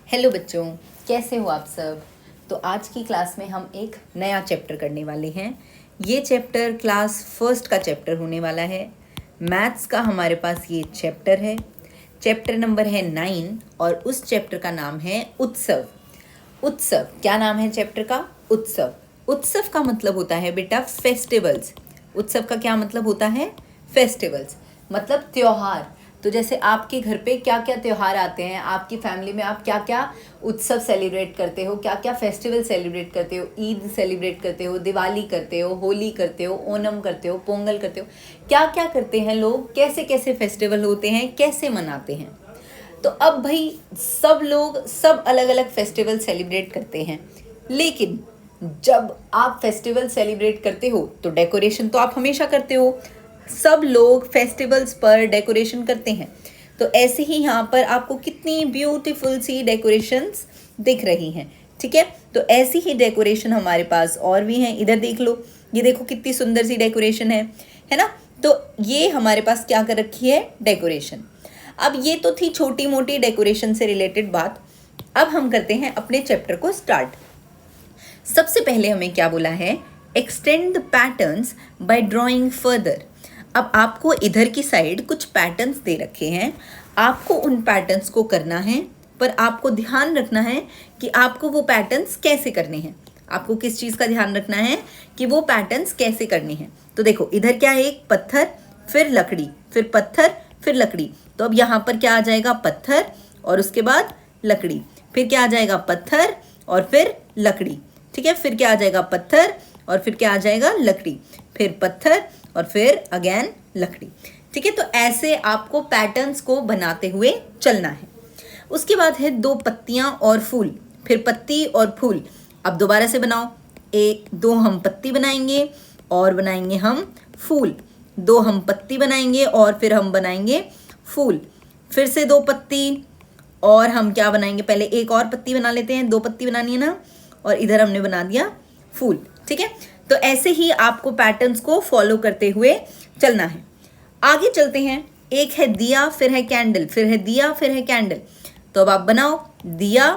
Hello बच्चों, कैसे हो आप सब। तो आज की क्लास में हम एक नया चैप्टर करने वाले हैं। ये चैप्टर क्लास फर्स्ट का चैप्टर होने वाला है। मैथ्स का हमारे पास ये चैप्टर है। चैप्टर नंबर है 9 और उस चैप्टर का नाम है उत्सव। उत्सव क्या नाम है चैप्टर का? उत्सव। उत्सव का मतलब होता है बेटा फेस्टिवल्स। उत्सव का क्या मतलब होता है? फेस्टिवल्स मतलब त्योहार। तो जैसे आपके घर पे क्या क्या त्योहार आते हैं, आपकी फैमिली में आप क्या क्या उत्सव सेलिब्रेट करते हो, क्या क्या फेस्टिवल सेलिब्रेट करते हो, ईद सेलिब्रेट करते हो, दिवाली करते हो, होली करते हो, ओणम करते हो, पोंगल करते हो, क्या क्या करते हैं लोग, कैसे कैसे फेस्टिवल होते हैं, कैसे मनाते हैं। तो अब भाई सब लोग सब अलग अलग फेस्टिवल सेलिब्रेट करते हैं, लेकिन जब आप फेस्टिवल सेलिब्रेट करते हो तो डेकोरेशन तो आप हमेशा करते हो। सब लोग फेस्टिवल्स पर डेकोरेशन करते हैं। तो ऐसे ही यहाँ पर आपको कितनी ब्यूटीफुल सी डेकोरेशंस दिख रही हैं, ठीक है। तो ऐसी ही डेकोरेशन हमारे पास और भी हैं। इधर देख लो, ये देखो कितनी सुंदर सी डेकोरेशन है ना। तो ये हमारे पास क्या कर रखी है? डेकोरेशन। अब ये तो थी छोटी मोटी डेकोरेशन से रिलेटेड बात। अब हम करते हैं अपने चैप्टर को स्टार्ट। सबसे पहले हमें क्या बोला है? Extend the patterns by drawing further. अब आपको इधर की साइड कुछ पैटर्न्स दे रखे हैं, आपको उन पैटर्न्स को करना है, पर आपको ध्यान रखना है कि आपको वो पैटर्न्स कैसे करने हैं। आपको किस चीज़ का ध्यान रखना है कि वो पैटर्न्स कैसे करने हैं। तो देखो इधर क्या है? एक पत्थर, फिर लकड़ी, फिर पत्थर, फिर लकड़ी। तो अब यहाँ पर क्या आ जाएगा? पत्थर और उसके बाद लकड़ी। फिर क्या आ जाएगा? पत्थर और फिर लकड़ी, ठीक है। फिर क्या आ जाएगा? पत्थर और फिर क्या आ जाएगा? लकड़ी, फिर पत्थर और फिर अगेन लकड़ी, ठीक है। तो ऐसे आपको पैटर्न्स को बनाते हुए चलना है। उसके बाद है दो पत्तियां और फूल, फिर पत्ती और फूल। अब दोबारा से बनाओ। दो हम पत्ती बनाएंगे और बनाएंगे हम फूल। दो हम पत्ती बनाएंगे और फिर हम बनाएंगे फूल। फिर से दो पत्ती और हम क्या बनाएंगे? पहले एक और पत्ती बना लेते हैं, दो पत्ती बनानी है ना, और इधर हमने बना दिया फूल, ठीक है। तो ऐसे ही आपको पैटर्न्स को फॉलो करते हुए चलना है। आगे चलते हैं। एक है दिया, फिर है कैंडल, फिर है दिया, फिर है कैंडल। तो अब आप बनाओ दिया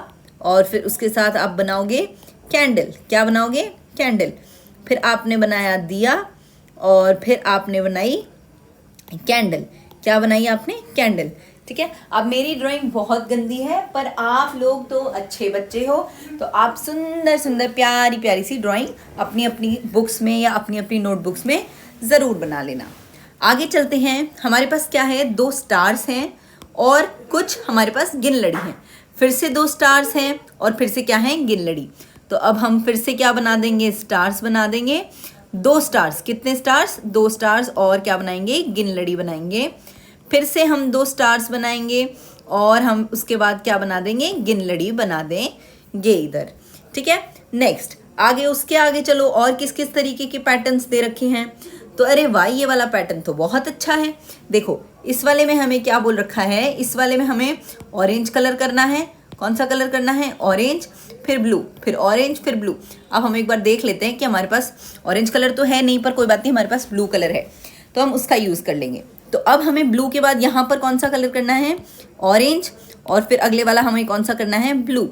और फिर उसके साथ आप बनाओगे कैंडल। क्या बनाओगे? कैंडल। फिर आपने बनाया दिया और फिर आपने बनाई कैंडल। क्या बनाई आपने? कैंडल, ठीक है। अब मेरी ड्राइंग बहुत गंदी है, पर आप लोग तो अच्छे बच्चे हो, तो आप सुंदर सुंदर प्यारी प्यारी सी ड्राइंग अपनी अपनी बुक्स में या अपनी अपनी नोटबुक्स में ज़रूर बना लेना। आगे चलते हैं। हमारे पास क्या है? दो स्टार्स हैं और कुछ हमारे पास गिनलड़ी हैं। फिर से दो स्टार्स हैं और फिर से क्या है? गिनलड़ी। तो अब हम फिर से क्या बना देंगे? स्टार्स बना देंगे। दो स्टार्स, कितने स्टार्स? दो स्टार्स और क्या बनाएंगे? गिनलड़ी बनाएंगे। फिर से हम दो स्टार्स बनाएंगे और हम उसके बाद क्या बना देंगे? गिनलड़ी बना देंगे इधर, ठीक है। नेक्स्ट आगे, उसके आगे चलो। और किस किस तरीके के पैटर्न्स दे रखे हैं? तो अरे वाह, ये वाला पैटर्न तो बहुत अच्छा है। देखो इस वाले में हमें क्या बोल रखा है? इस वाले में हमें ऑरेंज कलर करना है। कौन सा कलर करना है? ऑरेंज, फिर ब्लू, फिर ऑरेंज, फिर ब्लू। अब हम एक बार देख लेते हैं कि हमारे पास ऑरेंज कलर तो है नहीं, पर कोई बात नहीं, हमारे पास ब्लू कलर है तो हम उसका यूज़ कर लेंगे। तो अब हमें ब्लू के बाद यहाँ पर कौन सा कलर करना है? ऑरेंज, और फिर अगले वाला हमें कौन सा करना है? ब्लू।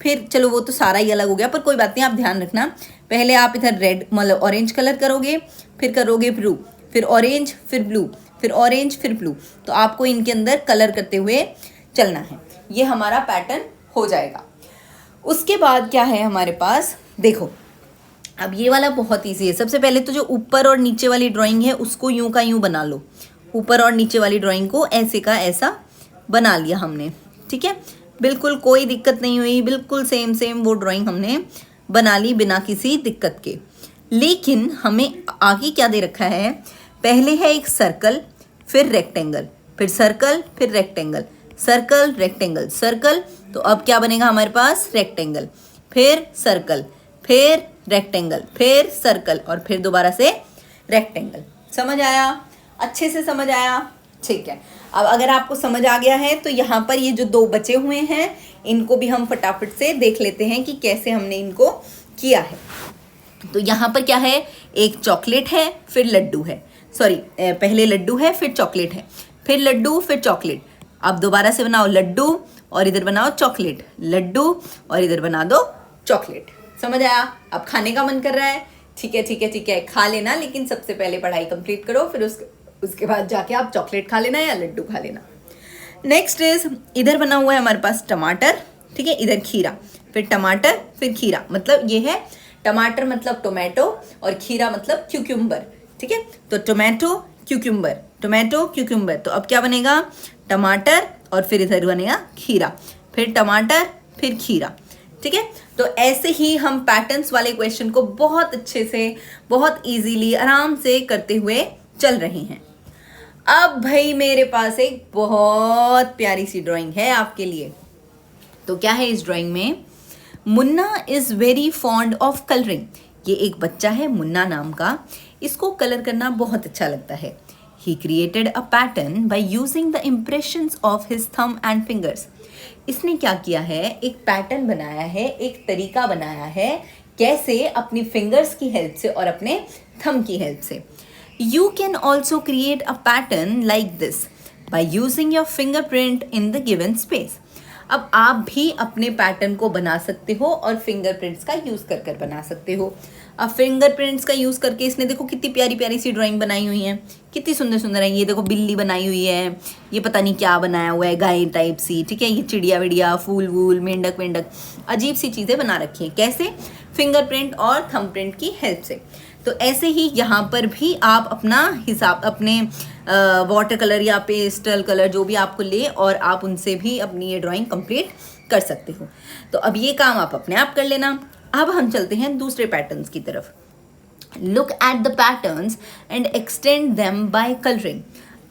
फिर चलो वो तो सारा ही अलग हो गया, पर कोई बात नहीं, आप ध्यान रखना। पहले आप इधर रेड मतलब ऑरेंज कलर करोगे, फिर करोगे ब्लू, फिर ऑरेंज, फिर ब्लू, फिर ऑरेंज, फिर ब्लू। तो आपको इनके अंदर कलर करते हुए चलना है। ये हमारा पैटर्न हो जाएगा। उसके बाद क्या है हमारे पास? देखो अब ये वाला बहुत ईजी है। सबसे पहले तो जो ऊपर और नीचे वाली ड्राइंग है उसको यूं का यूं बना लो। ऊपर और नीचे वाली ड्राइंग को ऐसे का ऐसा बना लिया हमने, ठीक है। बिल्कुल कोई दिक्कत नहीं हुई, बिल्कुल सेम सेम वो ड्राइंग हमने बना ली बिना किसी दिक्कत के। लेकिन हमें आगे क्या दे रखा है? पहले है एक सर्कल, फिर रेक्टेंगल, फिर सर्कल, फिर रेक्टेंगल, सर्कल, रेक्टेंगल, सर्कल। तो अब क्या बनेगा हमारे पास? रेक्टेंगल, फिर सर्कल, फिर रेक्टेंगल, फिर सर्कल और फिर दोबारा से रेक्टेंगल। समझ आया? अच्छे से समझ आया? ठीक है। अब अगर आपको समझ आ गया है तो यहाँ पर ये जो दो बचे हुए हैं इनको भी हम फटाफट से देख लेते हैं कि कैसे हमने इनको किया है। तो यहाँ पर क्या है? एक चॉकलेट है, फिर लड्डू है, सॉरी पहले लड्डू है, फिर चॉकलेट है, फिर लड्डू, फिर चॉकलेट। अब दोबारा से बनाओ लड्डू और इधर बनाओ चॉकलेट, लड्डू और इधर बना दो चॉकलेट। समझ आया? अब खाने का मन कर रहा है, ठीक है ठीक है ठीक है, खा लेना, लेकिन सबसे पहले पढ़ाई कंप्लीट करो, फिर उसके बाद जाके आप चॉकलेट खा लेना या लड्डू खा लेना। नेक्स्ट इज, इधर बना हुआ है हमारे पास टमाटर, ठीक है, इधर खीरा, फिर टमाटर फिर खीरा, मतलब ये है टमाटर मतलब टोमेटो और खीरा मतलब क्यूक्यूम्बर, ठीक है। तो टोमेटो क्यूक्यूम्बर, टोमेटो क्यूक्यूम्बर, तो अब क्या बनेगा? टमाटर और फिर इधर बनेगा खीरा, फिर टमाटर फिर खीरा, ठीक है। तो ऐसे ही हम पैटर्न्स वाले क्वेश्चन को बहुत अच्छे से, बहुत इजीली, आराम से करते हुए चल रहे हैं। अब भाई मेरे पास एक बहुत प्यारी सी ड्राइंग है आपके लिए। तो क्या है इस ड्राइंग में? Munna is very fond of colouring. ये एक बच्चा है मुन्ना नाम का, इसको कलर करना बहुत अच्छा लगता है। He created a pattern by using the impressions of his thumb and fingers. इसने क्या किया है? एक पैटर्न बनाया है, एक तरीका बनाया है, कैसे? अपनी फिंगर्स की हेल्प से और अपने थंब की हेल्प से। You can also create a pattern like this by using your fingerprint in the given space. अब आप भी अपने पैटर्न को बना सकते हो और फिंगरप्रिंट्स का यूज़ कर कर बना सकते हो। अब फिंगरप्रिंट्स का यूज़ करके इसने देखो कितनी प्यारी प्यारी सी ड्राइंग बनाई हुई है, कितनी सुंदर सुंदर है। ये देखो बिल्ली बनाई हुई है, ये पता नहीं क्या बनाया हुआ है, गाय टाइप सी, ठीक है, ये चिड़िया विड़िया, फूल वूल, मेंढक वेंढक, अजीब सी चीज़ें बना रखी हैं। कैसे? फिंगरप्रिंट और थंब प्रिंट की हेल्प से। तो ऐसे ही यहाँ पर भी आप अपना हिसाब, अपने वाटर कलर या पेस्टल कलर जो भी आपको ले, और आप उनसे भी अपनी ये ड्राइंग कंप्लीट कर सकते हो। तो अब ये काम आप अपने आप कर लेना। अब हम चलते हैं दूसरे पैटर्न्स की तरफ। Look at the patterns and extend them by colouring.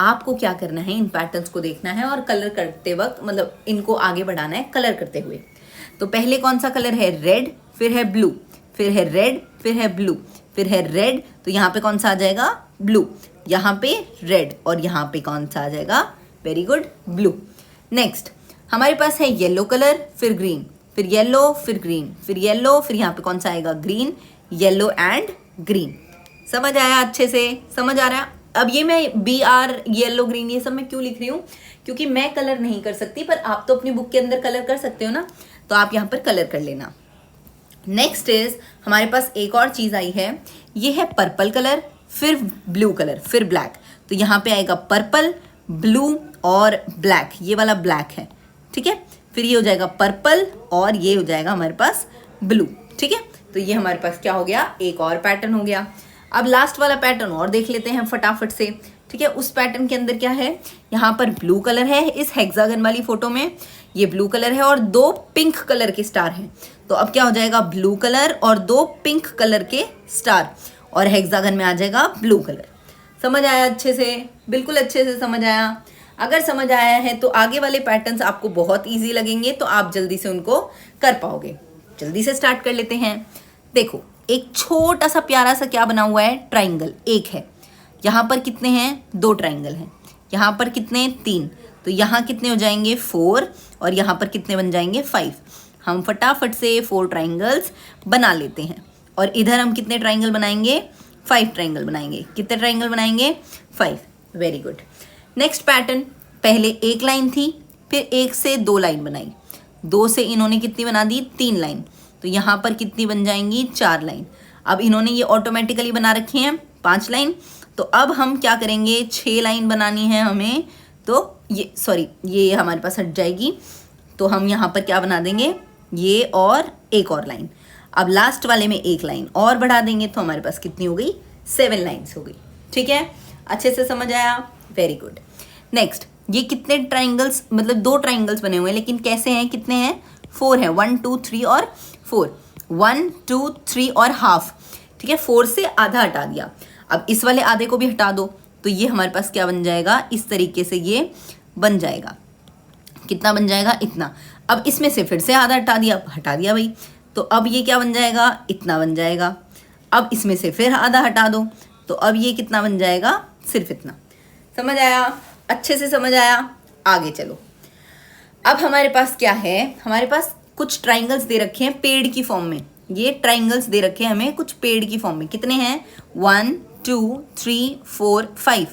आपको क्या करना है? इन पैटर्न्स को देखना है और कलर करते वक्त, मतलब इनको आगे बढ़ाना है कलर करते हुए। तो पहले कौन सा कलर है? रेड, फिर है ब्लू, फिर है रेड, फिर है ब्लू, फिर है रेड, तो यहाँ पे कौन सा आ जाएगा? ब्लू, यहाँ पे रेड, और यहाँ पे कौन सा आ जाएगा? Very good, blue. नेक्स्ट हमारे पास है येलो कलर, फिर ग्रीन, फिर येलो, फिर ग्रीन, फिर येलो, फिर यहाँ पे कौन सा आएगा? Green, yellow and green. समझ आया? अच्छे से समझ आ रहा है? अब ये मैं BR, येलो, ग्रीन, ये सब मैं क्यों लिख रही हूँ? क्योंकि मैं कलर नहीं कर सकती, पर आप तो अपनी बुक के अंदर कलर कर सकते हो ना, तो आप यहाँ पर कलर कर लेना। नेक्स्ट इज, हमारे पास एक और चीज़ आई है, ये है पर्पल कलर, फिर ब्लू कलर, फिर ब्लैक। तो यहाँ पे आएगा पर्पल, ब्लू और ब्लैक, ये वाला ब्लैक है, ठीक है। फिर ये हो जाएगा पर्पल और ये हो जाएगा हमारे पास ब्लू, ठीक है। तो ये हमारे पास क्या हो गया? एक और पैटर्न हो गया। अब लास्ट वाला पैटर्न और देख लेते हैं फटाफट से, ठीक है। उस पैटर्न के अंदर क्या है? यहाँ पर ब्लू कलर है, इस हेक्सागन वाली फोटो में ये ब्लू कलर है और दो पिंक कलर के स्टार हैं। तो अब क्या हो जाएगा? ब्लू कलर और दो पिंक कलर के स्टार, और हेक्सागन में आ जाएगा ब्लू कलर। समझ आया अच्छे से? बिल्कुल अच्छे से समझ आया। अगर समझ आया है तो आगे वाले पैटर्न्स आपको बहुत इजी लगेंगे, तो आप जल्दी से उनको कर पाओगे। जल्दी से स्टार्ट कर लेते हैं। देखो एक छोटा सा प्यारा सा क्या बना हुआ है? ट्राइंगल एक है। यहाँ पर कितने हैं? 2 ट्राइंगल हैं। यहाँ पर कितने? 3। तो यहाँ कितने हो जाएंगे? 4, और यहाँ पर कितने बन जाएंगे? 5। हम फटाफट से 4 ट्राइंगल्स बना लेते हैं। और इधर हम कितने ट्राइंगल बनाएंगे? 5 ट्राइंगल बनाएंगे। कितने ट्राइंगल बनाएंगे? 5। Very good. नेक्स्ट पैटर्न, पहले एक लाइन थी, फिर 1 से 2 लाइन बनाई, 2 से इन्होंने कितनी बना दी? 3 लाइन। तो यहाँ पर कितनी बन जाएंगी? 4 लाइन। अब इन्होंने ये ऑटोमेटिकली बना रखी हैं 5 लाइन। तो अब हम क्या करेंगे? 6 लाइन बनानी है हमें। तो ये हमारे पास हट जाएगी। तो हम यहाँ पर क्या बना देंगे? ये और एक और लाइन। अब लास्ट वाले में 1 लाइन और बढ़ा देंगे, तो हमारे पास कितनी हो गई? 7 लाइन्स हो गई, ठीक है। अच्छे से समझ आया? Very good. नेक्स्ट, ये कितने ट्राइंगल्स, मतलब 2 ट्राइंगल्स बने हुए हैं, लेकिन कैसे हैं? कितने हैं? 4 हैं। 1 2 3 और 4। 1 2 3 और हाफ, ठीक है। 4 से आधा हटा दिया। अब इस वाले आधे को भी हटा दो, तो ये हमारे पास क्या बन जाएगा? इस तरीके से ये बन जाएगा। कितना बन जाएगा? इतना। अब इसमें से फिर से आधा हटा दिया भाई, तो अब ये क्या बन जाएगा? इतना बन जाएगा। अब इसमें से फिर आधा हटा दो, तो अब ये कितना बन जाएगा? सिर्फ इतना। समझ आया? अच्छे से समझ आया? आगे चलो। अब हमारे पास क्या है? हमारे पास कुछ ट्राइंगल्स दे रखे हैं पेड़ की फॉर्म में। ये ट्राइंगल्स दे रखे हैं हमें कुछ पेड़ की फॉर्म में। कितने हैं? 1 2 3 4 5।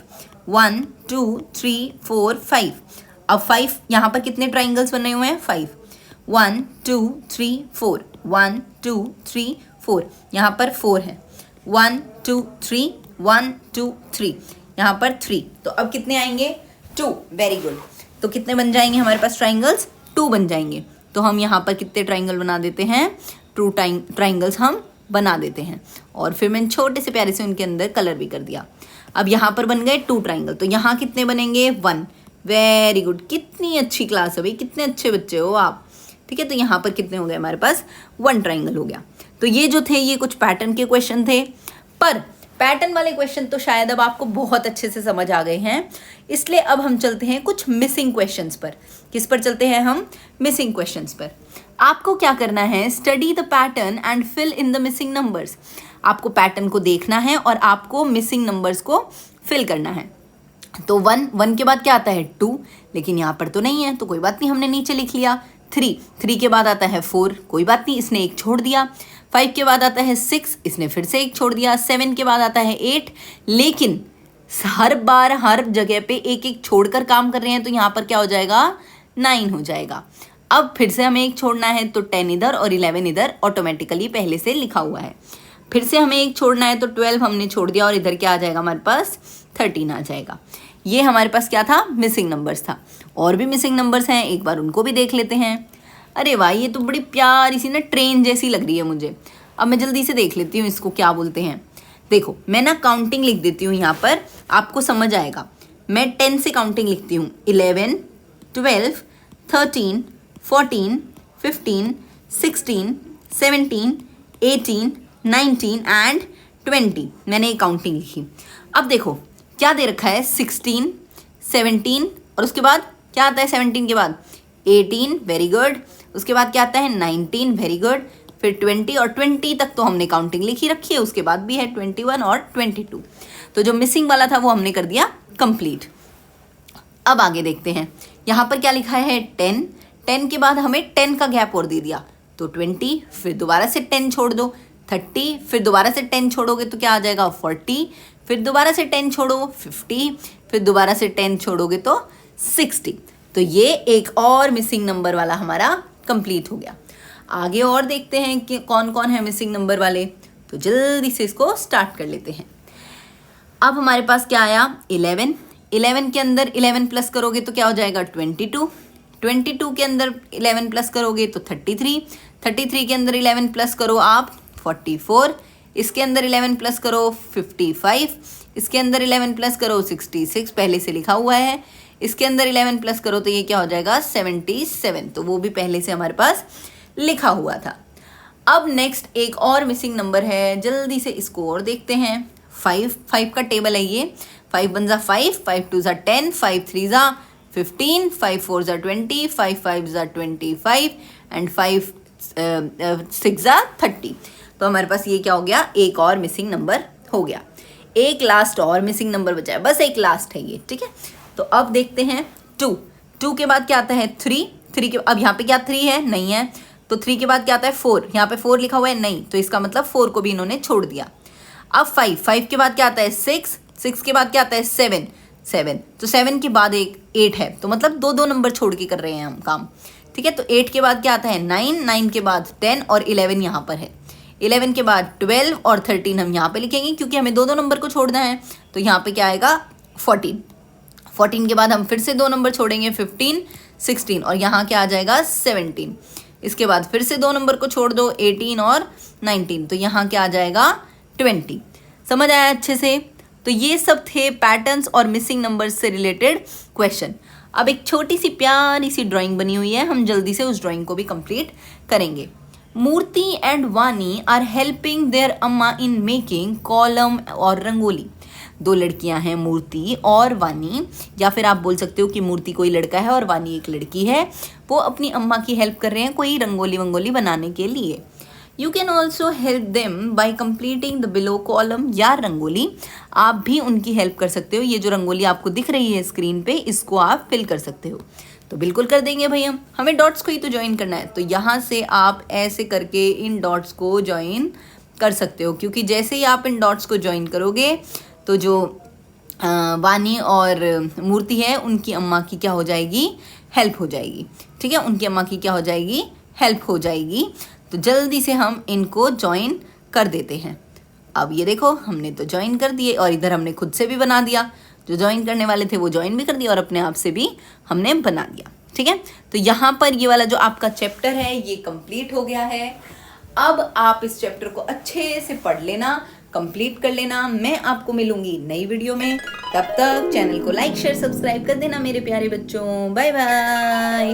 1 2 3 4 5। अब 5 यहाँ पर कितने ट्राइंगल्स बने हुए हैं? 5, 1 2 3 4, 1 2 3 4, यहाँ पर 4 है, 1 2 3, 1 2 3, यहाँ पर 3, तो अब कितने आएंगे? 2, वेरी गुड। तो कितने बन जाएंगे हमारे पास ट्राइंगल्स? 2 बन जाएंगे। तो हम यहाँ पर कितने ट्राइंगल बना देते हैं? 2 ट्राइंगल्स हम बना देते हैं, और फिर मैंने छोटे से प्यारे से उनके अंदर कलर भी कर दिया। अब यहाँ पर बन गए 2 ट्राइंगल, तो यहाँ कितने बनेंगे? 1, वेरी गुड। कितनी अच्छी क्लास है भाई, कितने अच्छे बच्चे हो आप। ठीक है, तो यहाँ पर कितने हो गए हमारे पास? 1 ट्राइंगल हो गया। तो ये जो थे ये कुछ पैटर्न के क्वेश्चन थे, पर पैटर्न वाले क्वेश्चन तो शायद अब आपको बहुत अच्छे से समझ आ गए हैं, इसलिए अब हम चलते हैं कुछ मिसिंग क्वेश्चंस पर। किस पर चलते हैं हम? मिसिंग क्वेश्चंस पर। आपको क्या करना है? Study the pattern and fill in the missing numbers. आपको पैटर्न को देखना है और आपको मिसिंग नंबर्स को फिल करना है। तो 1 के बाद क्या आता है? 2, लेकिन यहाँ पर तो नहीं है, तो कोई बात नहीं, हमने नीचे लिख लिया। 3 के बाद आता है 4, कोई बात नहीं, इसने एक छोड़ दिया। 5 के बाद आता है 6, इसने फिर से एक छोड़ दिया। 7 के बाद आता है 8, लेकिन हर बार हर जगह पे एक एक छोड़कर काम कर रहे हैं, तो यहाँ पर क्या हो जाएगा? 9 हो जाएगा। अब फिर से हमें एक छोड़ना है, तो 10 इधर और 11 इधर ऑटोमेटिकली पहले से लिखा हुआ है। फिर से हमें एक छोड़ना है, तो 12 हमने छोड़ दिया, और इधर क्या आ जाएगा हमारे पास? 13 आ जाएगा। ये हमारे पास क्या था? मिसिंग नंबर्स था। और भी मिसिंग नंबर्स हैं, एक बार उनको भी देख लेते हैं। अरे वाह, ये तो बड़ी प्यारी सी ना ट्रेन जैसी लग रही है मुझे। अब मैं जल्दी से देख लेती हूँ इसको क्या बोलते हैं। देखो, मैं ना काउंटिंग लिख देती हूँ यहाँ पर, आपको समझ आएगा। मैं 10 से काउंटिंग लिखती हूँ। 11, 12, 13, 14, 15, 16, 17, 18, 19 एंड 20। मैंने एक काउंटिंग लिखी। अब देखो क्या दे रखा है? 16, 17, और उसके बाद क्या आता है 17 के बाद? 18, वेरी गुड। उसके बाद क्या आता है? 19, वेरी गुड। फिर 20, और 20 तक तो हमने काउंटिंग लिखी रखी है, उसके बाद भी है 21 और 22। तो जो मिसिंग वाला था वो हमने कर दिया कंप्लीट। अब आगे देखते हैं, यहाँ पर क्या लिखा है? 10 के बाद हमें 10 का गैप और दे दिया, तो 20, फिर दोबारा से 10 छोड़ दो, 30, फिर दोबारा से 10 छोड़ोगे तो क्या आ जाएगा? 40, फिर दोबारा से 10 छोड़ो, 50, फिर दोबारा से 10 छोड़ोगे तो 60। तो ये एक और मिसिंग नंबर वाला हमारा कंप्लीट हो गया। आगे और देखते हैं कि कौन कौन है मिसिंग नंबर वाले, तो जल्दी से इसको स्टार्ट कर लेते हैं। अब हमारे पास क्या आया? 11 के अंदर 11 प्लस करोगे तो क्या हो जाएगा? 22 के अंदर 11 प्लस करोगे तो 33 के अंदर 11 प्लस करो आप 44, इसके अंदर 11 प्लस करो 55, इसके अंदर 11 प्लस करो 66, पहले से लिखा हुआ है। इसके अंदर 11 प्लस करो तो ये क्या हो जाएगा? 77, तो वो भी पहले से हमारे पास लिखा हुआ था। अब नेक्स्ट एक और मिसिंग नंबर है, जल्दी से इसको और देखते हैं। 5 का टेबल है ये। 5 1 जा 5, 5 2 जा 10, 5 3 जा 15, 5 4 जा 20, 5 5 जा 25 एंड 5 6 जा 30। तो हमारे पास ये क्या हो गया? एक और मिसिंग नंबर हो गया। एक लास्ट और मिसिंग नंबर बचा है, बस एक लास्ट है ये, ठीक है। तो अब देखते हैं 2 के बाद क्या आता है? 3 के अब यहाँ पे क्या 3 है? नहीं है। तो 3 के बाद क्या आता है? 4, यहाँ पे 4 लिखा हुआ है, नहीं, तो इसका मतलब 4 को भी इन्होंने छोड़ दिया। अब 5 के बाद क्या आता है? 6 के बाद क्या आता है? 7, तो 7 के बाद एक 8 है, तो मतलब 2 नंबर छोड़ के कर रहे हैं हम काम, ठीक है। तो 8 के बाद क्या आता है? 9 के बाद 10 और 11 यहाँ पर है। 11 के बाद 12 और 13 हम यहाँ पे लिखेंगे क्योंकि हमें 2 नंबर को छोड़ना है। तो यहाँ पे क्या आएगा? 14 के बाद हम फिर से 2 नंबर छोड़ेंगे, 15 16, और यहाँ क्या आ जाएगा? 17। इसके बाद फिर से 2 नंबर को छोड़ दो, 18 और 19, तो यहाँ क्या आ जाएगा? 20। समझ आया अच्छे से? तो ये सब थे पैटर्न्स और मिसिंग नंबर्स से रिलेटेड क्वेश्चन। अब एक छोटी सी प्यारी सी ड्राइंग बनी हुई है, हम जल्दी से उस ड्राइंग को भी कंप्लीट करेंगे। मूर्ति एंड वानी आर हेल्पिंग देयर अम्मा इन मेकिंग कॉलम और रंगोली। 2 लड़कियां हैं, मूर्ति और वानी, या फिर आप बोल सकते हो कि मूर्ति कोई लड़का है और वानी एक लड़की है। वो अपनी अम्मा की हेल्प कर रहे हैं कोई रंगोली वंगोली बनाने के लिए। You can also help them by completing the below column या रंगोली। आप भी उनकी हेल्प कर सकते हो। ये जो रंगोली आपको दिख रही है स्क्रीन पे, इसको आप फिल कर सकते हो। तो बिल्कुल कर देंगे भाई, हमें डॉट्स को ही तो ज्वाइन करना है। तो यहाँ से आप ऐसे करके इन डॉट्स को ज्वाइन कर सकते हो, क्योंकि जैसे ही आप इन डॉट्स को ज्वाइन करोगे तो जो वानी और मूर्ति है, उनकी अम्मा की क्या हो जाएगी, हेल्प हो जाएगी। ठीक है, उनकी अम्मा की क्या हो जाएगी, हेल्प हो जाएगी। तो जल्दी से हम इनको ज्वाइन कर देते हैं। अब ये देखो, हमने तो ज्वाइन कर दिए और इधर हमने खुद से भी बना दिया। जो ज्वाइन करने वाले थे वो ज्वाइन भी कर दिया और अपने आप से भी हमने बना दिया। ठीक है, तो यहाँ पर ये वाला जो आपका चैप्टर है ये कंप्लीट हो गया है। अब आप इस चैप्टर को अच्छे से पढ़ लेना, कंप्लीट कर लेना। मैं आपको मिलूंगी नई वीडियो में, तब तक चैनल को लाइक शेयर सब्सक्राइब कर देना मेरे प्यारे बच्चों। Bye bye.